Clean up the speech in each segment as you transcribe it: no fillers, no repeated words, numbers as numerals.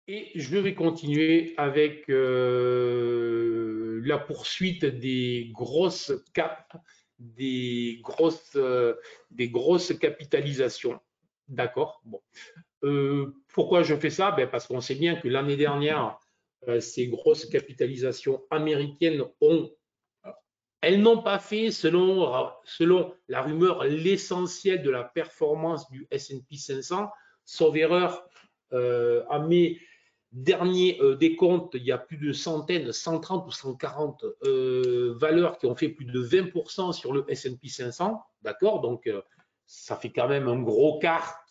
Et je vais continuer avec la poursuite des grosses capes, des grosses capitalisations. D'accord? Bon. Pourquoi je fais ça? Ben parce qu'on sait bien que l'année dernière, ces grosses capitalisations américaines elles n'ont pas fait, selon la rumeur, l'essentiel de la performance du S&P 500, sauf erreur. À mes derniers décomptes, il y a plus de centaines, 130 ou 140 valeurs qui ont fait plus de 20% sur le S&P 500. D'accord? Donc, ça fait quand même un gros quart.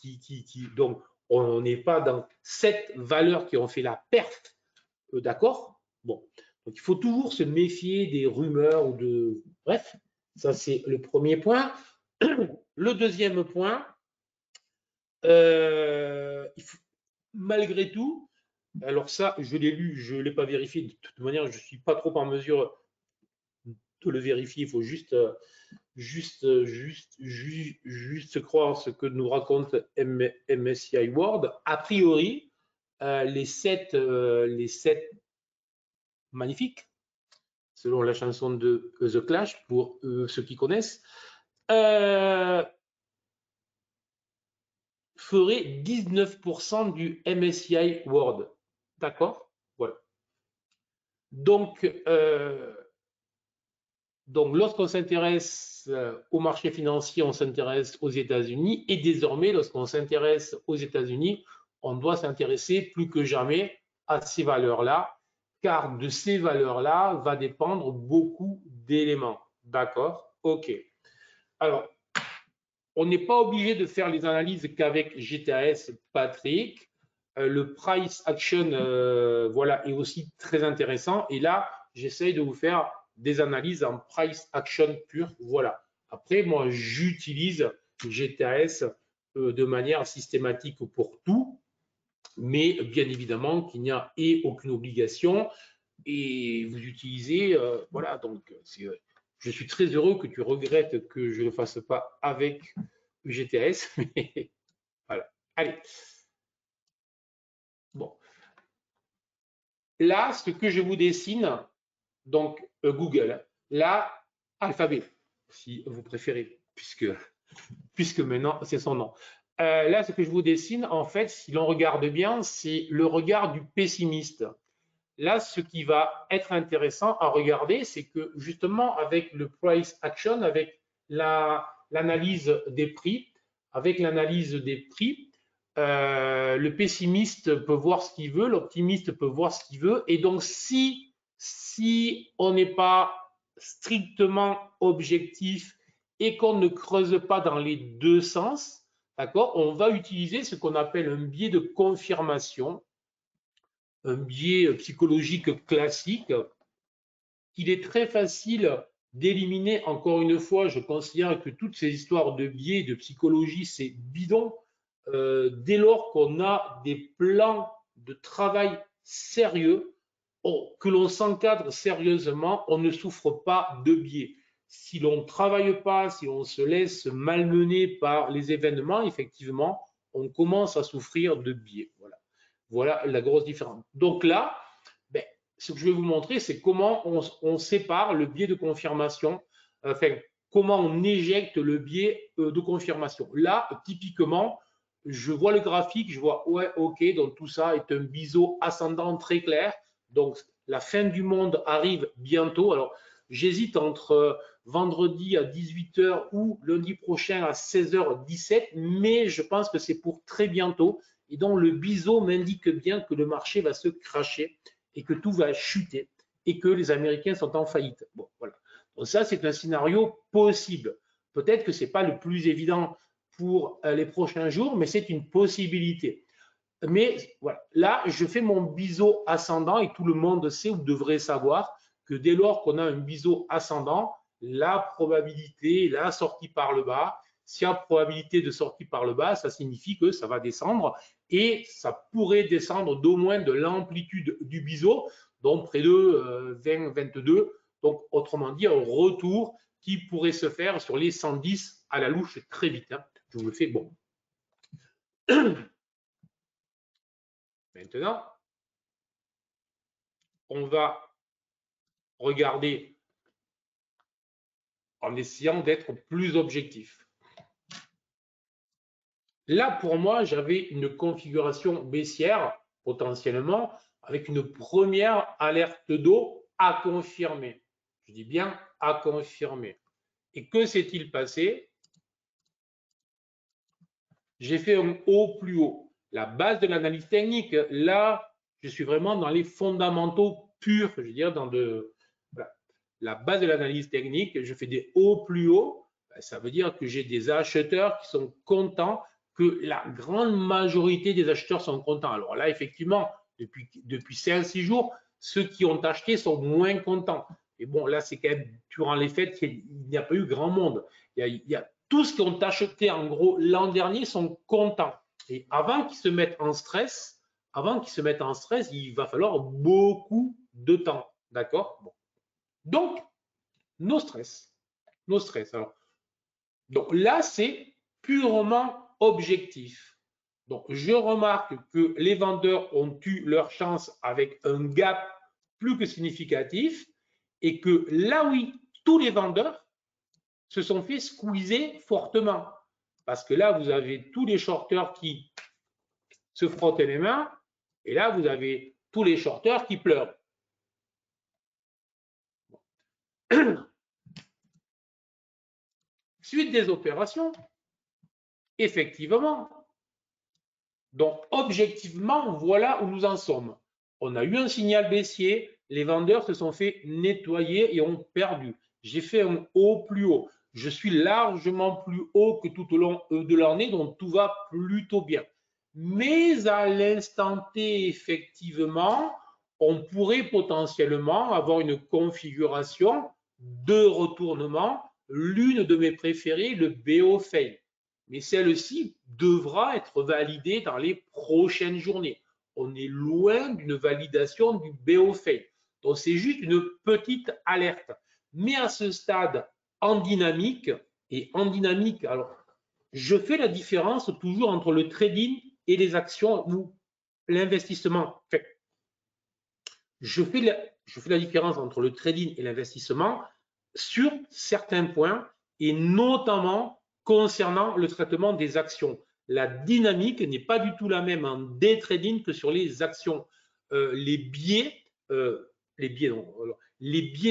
Donc, on n'est pas dans 7 valeurs qui ont fait la perte. D'accord? Bon. Donc, il faut toujours se méfier des rumeurs ou de. Bref, ça, c'est le premier point. Le deuxième point, malgré tout, alors ça, je l'ai lu, je ne l'ai pas vérifié. De toute manière, je ne suis pas trop en mesure de le vérifier. Il faut juste croire ce que nous raconte MSCI World. A priori, les sept magnifiques, selon la chanson de The Clash, pour ceux qui connaissent, euh, ferait 19% du MSCI World. D'accord? Voilà. Donc, lorsqu'on s'intéresse au marché financier, on s'intéresse aux États-Unis. Et désormais, lorsqu'on s'intéresse aux États-Unis, on doit s'intéresser plus que jamais à ces valeurs-là, car de ces valeurs-là va dépendre beaucoup d'éléments. D'accord? OK. Alors, on n'est pas obligé de faire les analyses qu'avec GTAS, Patrick. Le price action, voilà, est aussi très intéressant. Et là, j'essaye de vous faire des analyses en price action pure. Voilà. Après, moi, j'utilise GTAS de manière systématique pour tout, mais bien évidemment qu'il n'y a aucune obligation. Et vous utilisez, voilà, donc je suis très heureux que tu regrettes que je ne le fasse pas avec GTS, mais voilà. Allez, bon. Là, ce que je vous dessine, donc Google, là, Alphabet, si vous préférez, puisque maintenant c'est son nom. Là, ce que je vous dessine, en fait, si l'on regarde bien, c'est le regard du pessimiste. Là, ce qui va être intéressant à regarder, c'est que justement, avec le price action, avec l'analyse des prix, le pessimiste peut voir ce qu'il veut, l'optimiste peut voir ce qu'il veut. Et donc, si on n'est pas strictement objectif et qu'on ne creuse pas dans les deux sens, d'accord, on va utiliser ce qu'on appelle un biais de confirmation, un biais psychologique classique. Il est très facile d'éliminer. Encore une fois, je considère que toutes ces histoires de biais, de psychologie, c'est bidon. Dès lors qu'on a des plans de travail sérieux, que l'on s'encadre sérieusement, on ne souffre pas de biais. Si l'on ne travaille pas, si on se laisse malmener par les événements, effectivement, on commence à souffrir de biais. Voilà, voilà la grosse différence. Donc là, ben, ce que je vais vous montrer, c'est comment on sépare le biais de confirmation, enfin, comment on éjecte le biais de confirmation. Là, typiquement, je vois le graphique, je vois, ouais, ok, donc tout ça est un biseau ascendant très clair. Donc, la fin du monde arrive bientôt. Alors, j'hésite entre vendredi à 18h ou lundi prochain à 16h17, mais je pense que c'est pour très bientôt. Et donc, le biseau m'indique bien que le marché va se cracher et que tout va chuter et que les Américains sont en faillite. Bon, voilà. Donc ça, c'est un scénario possible. Peut-être que ce n'est pas le plus évident pour les prochains jours, mais c'est une possibilité. Mais voilà, là, je fais mon biseau ascendant et tout le monde sait ou devrait savoir que dès lors qu'on a un biseau ascendant, la probabilité, la sortie par le bas, s'il y a probabilité de sortie par le bas, ça signifie que ça va descendre et ça pourrait descendre d'au moins de l'amplitude du biseau, donc près de 20, 22. Donc, autrement dit, un retour qui pourrait se faire sur les 110 à la louche très vite. Hein. Je vous le fais bon. Maintenant, on va regarder en essayant d'être plus objectif. Là, pour moi, j'avais une configuration baissière, potentiellement, avec une première alerte d'eau à confirmer. Je dis bien à confirmer. Et que s'est-il passé? J'ai fait un haut plus haut. La base de l'analyse technique, là, je suis vraiment dans les fondamentaux purs, je veux dire, dans voilà. La base de l'analyse technique, je fais des hauts plus hauts. Ça veut dire que j'ai des acheteurs qui sont contents, que la grande majorité des acheteurs sont contents. Alors là, effectivement, depuis 5-6 jours, ceux qui ont acheté sont moins contents. Et bon, là, c'est quand même durant les fêtes qu'il n'y a pas eu grand monde. Il y a tous qui ont acheté en gros l'an dernier sont contents. Et avant qu'ils se mettent en stress, il va falloir beaucoup de temps. D'accord? Bon. Donc, no stress. No stress. Alors, donc là, c'est purement objectif. Donc, je remarque que les vendeurs ont eu leur chance avec un gap plus que significatif et que là, oui, tous les vendeurs se sont fait squeezer fortement. Parce que là, vous avez tous les shorteurs qui se frottent les mains et là, vous avez tous les shorteurs qui pleurent. Suite des opérations, effectivement. Donc, objectivement, voilà où nous en sommes. On a eu un signal baissier, les vendeurs se sont fait nettoyer et ont perdu. J'ai fait un haut plus haut. Je suis largement plus haut que tout au long de l'année, donc tout va plutôt bien. Mais à l'instant T, effectivement, on pourrait potentiellement avoir une configuration de retournement. L'une de mes préférées, le BO fail. Mais celle-ci devra être validée dans les prochaines journées. On est loin d'une validation du BO fail. Donc, c'est juste une petite alerte. Mais à ce stade, en dynamique, alors, je fais la différence toujours entre le trading et les actions ou l'investissement. Enfin, je fais la différence entre le trading et l'investissement sur certains points et notamment concernant le traitement des actions. La dynamique n'est pas du tout la même en day trading que sur les actions. Les biais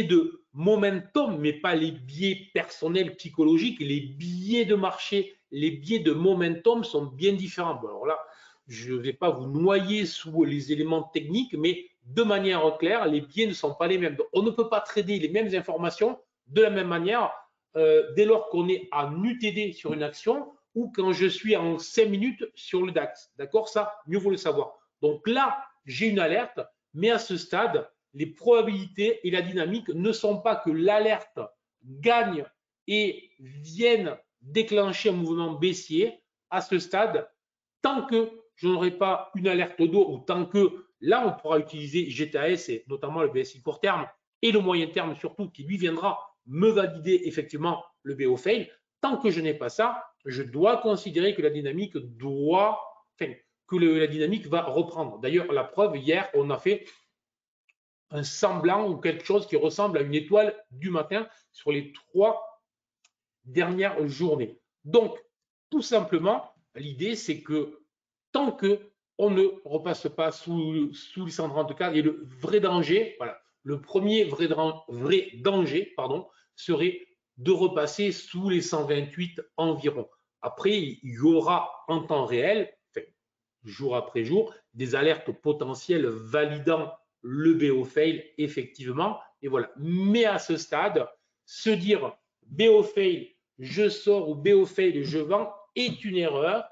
de momentum, mais pas les biais personnels psychologiques, les biais de marché, les biais de momentum sont bien différents. Bon, alors là, je ne vais pas vous noyer sous les éléments techniques, mais de manière claire, les biais ne sont pas les mêmes. Donc, on ne peut pas trader les mêmes informations de la même manière dès lors qu'on est en UTD sur une action ou quand je suis en 5 minutes sur le DAX. D'accord? Ça, mieux vaut le savoir. Donc là, j'ai une alerte, mais à ce stade, les probabilités et la dynamique ne sont pas que l'alerte gagne et vienne déclencher un mouvement baissier. À ce stade, tant que je n'aurai pas une alerte d'eau ou tant que là, on pourra utiliser GTAS et notamment le BSI court terme et le moyen terme surtout qui lui viendra me valider effectivement le BO fail. Tant que je n'ai pas ça, je dois considérer que la dynamique la dynamique va reprendre. D'ailleurs, la preuve, hier, on a fait un semblant ou quelque chose qui ressemble à une étoile du matin sur les 3 dernières journées. Donc, tout simplement, l'idée, c'est que tant qu'on ne repasse pas sous les 134, et le vrai danger, voilà, le premier vrai danger, serait de repasser sous les 128 environ. Après, il y aura en temps réel, jour après jour, des alertes potentielles validant le BO fail effectivement. Et voilà. Mais à ce stade, se dire BO fail, je sors ou BO fail, je vends est une erreur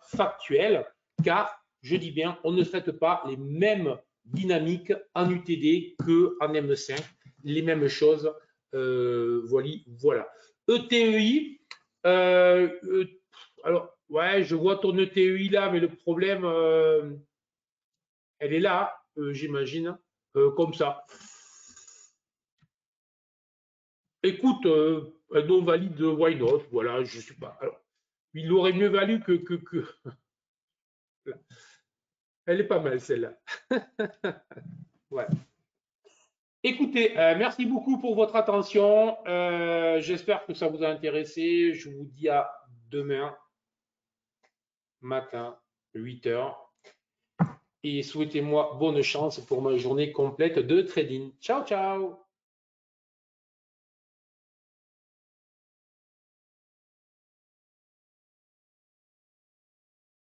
factuelle, car je dis bien, on ne traite pas les mêmes dynamiques en UTD qu'en M5, les mêmes choses. Voilà. ETEI, alors, ouais, je vois ton ETEI là, mais le problème, elle est là, j'imagine, comme ça. Écoute, non valide, why not? Voilà, je ne sais pas. Alors, il aurait mieux valu que... Elle est pas mal celle-là. Ouais. Écoutez, merci beaucoup pour votre attention. J'espère que ça vous a intéressé. Je vous dis à demain matin, 8 heures. Et souhaitez-moi bonne chance pour ma journée complète de trading. Ciao, ciao!